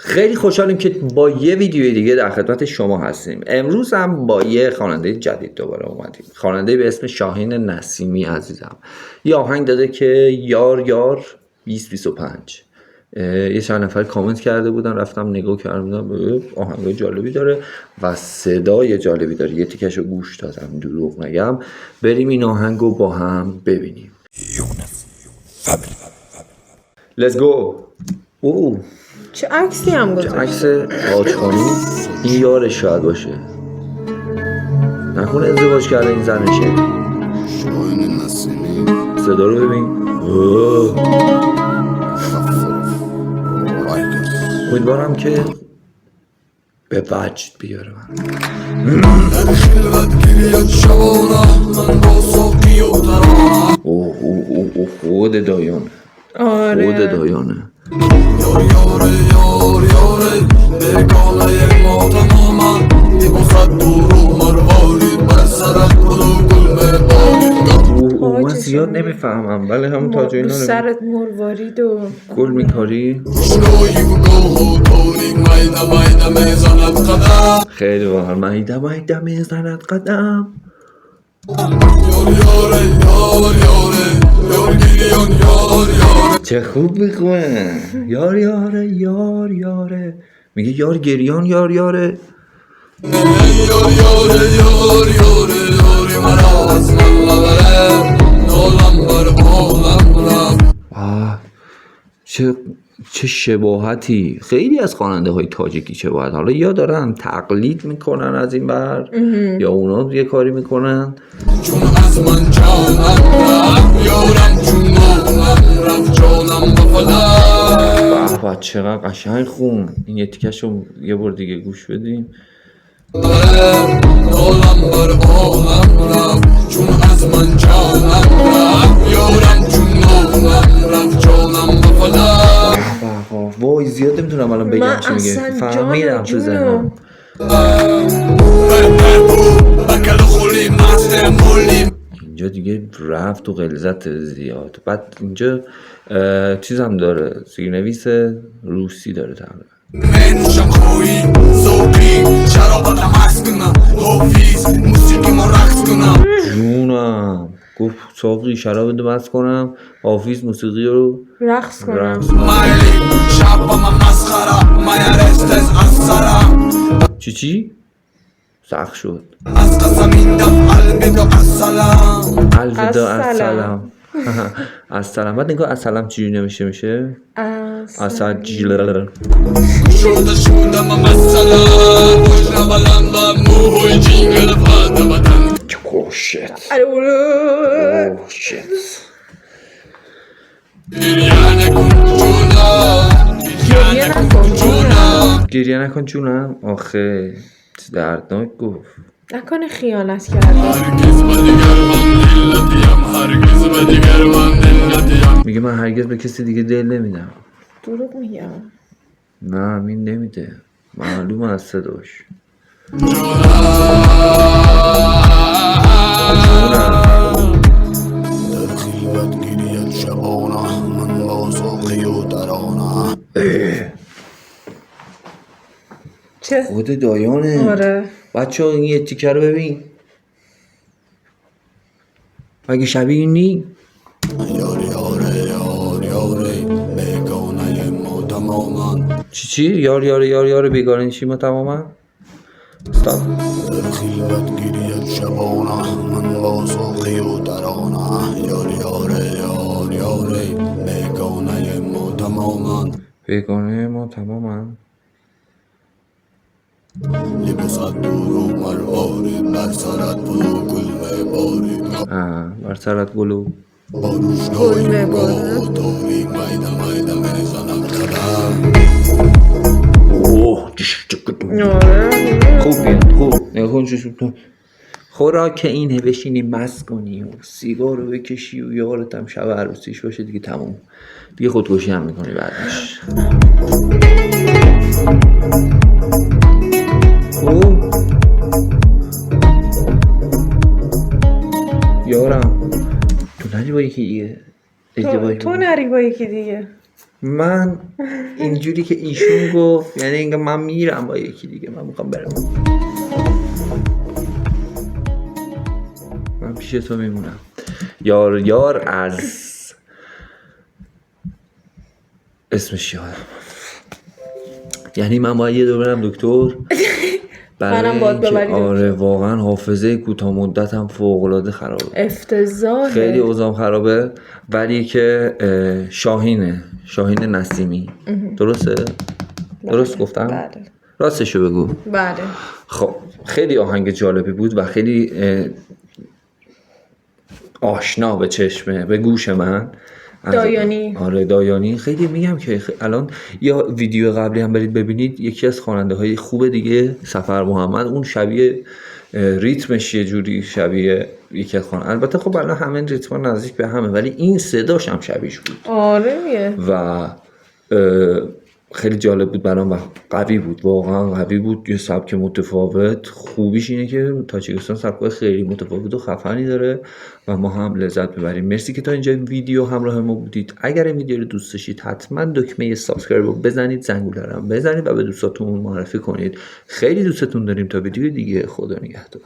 خیلی خوشحالیم که با یه ویدیوی دیگه در خدمت شما هستیم. امروز هم با یه خواننده جدید دوباره اومدیم. خواننده به اسم شاهین نسیمی عزیزم یه آهنگ داده که یار یار 2025. یه چند نفر کامنت کرده بودن، رفتم نگاه کردم، آهنگ جالبی داره و صدای جالبی داره. یه تیکشو گوش دادم، دروغ نگم. بریم این آهنگو با هم ببینیم. Let's go. چه عکسی هم گذاشت؟ عکس آجخانی. این یارش شاید باشه، نکنه ازدواج کرده این زنشه. صدا رو ببین. امیدوارم که به وجد بیاره من. خود دایانه. آره خود دایانه. من زیاد نمیفهمم ولی همون تاج اینا سرت مروارید و گل میکاری. خیلی باحال. مایده میزند قدم. چه خوب میخونه. یار یاره یار یاره. میگه یار گریان یار یاره. چه شباهتی. خیلی از خواننده های تاجیکی شباهت. حالا یا دارن تقلید میکنن از این بر یا اونا یه کاری میکنن. چون از من جانم یارم چون رفت جانم بفلم. بابا چقدر قشنگ خون. این یه تیکشو یه بار دیگه گوش بدیم. چون از من جانم یارم چون رفت جانم بفلم. وای زیاد نمیتونم الان بگم چی میگه. فهمیدم تو ذهنم. اینجا دیگه رفت و غلظت زیاد. بعد اینجا چیزم داره، زیرنویس روسی داره تقریبا. منشم خویی زوبی شرابتم عکس کنم حافیز موسیقی ما رقص کنم. جونم گفت ساقی شراب دو بس کنم، حافیز موسیقی رو رقص کنم. چی؟ سخت شد. الوداع السلام. السلام. بعد نگاه السلام چجوری نمیشه میشه؟ السلام. Oh shit. Oh shit. گریه نکن جونم. آخه دردناک گفت. نکنه خیانت کرده. میگه من هرگز به کسی دیگه دل نمیدم. دروغ میگم. نه این نمیده، معلومه از صداش. چه؟ خود دایانه. آره بچه ها این یه تیکه رو ببین. مگه شبیه این نی؟ چی؟ یار یار یار یار بیگانه نیشی ما تماما. استاپ. بیگانه ما تماما. بر سرت گلو گل میباره. خوب بیاد. خوب نگاه کن. خوراک اینه بشینی مست کنی و سیگار رو بکشی و یارت هم شب عروسیش باشه دیگه تموم. دیگه خودکشی هم میکنی بعدش. یارم تو نری با یکی دیگه ازدواج تو نری با یکی دیگه. من اینجوری که ایشون گفت یعنی اینکه من میرم با یکی دیگه، من میخوام برم، من پیش تو میمونم. یار یار از اسمش یادم، یعنی من باید یه دور برم دکتر منم باید ببری. آره واقعا حافظه کوتاه مدتم فوق العاده خرابه، افتضاحه. خیلی اوضاعم خرابه. ولی که شاهین نسیمی درسته؟ درست گفتم؟ بله راستشو بگو. بله. خب خیلی آهنگ جالبی بود و خیلی آشنا به چشمه به گوش من. دایانی. آره دایانی. خیلی میگم که الان یا ویدیو قبلی هم برید ببینید، یکی از خواننده های خوب دیگه سفر محمد، اون شبیه ریتمش یه جوری شبیه یکی از خواننده، البته خب الان همه ریتما نزدیک به همه ولی این صداش هم شبیهش بود. آره میه. و خیلی جالب بود برام و قوی بود، واقعا قوی بود، یه سبک متفاوت. خوبیش اینه که تاجیکستان سبک‌های خیلی متفاوت و خفنی داره و ما هم لذت ببریم. مرسی که تا اینجا ویدیو همراه ما بودید. اگر این ویدیو رو دوست داشتید حتما دکمه سابسکرایب رو بزنید، زنگوله رو بزنید و به دوستاتون معرفی کنید. خیلی دوستتون داریم. تا ویدیو دیگه، خدا نگهدار.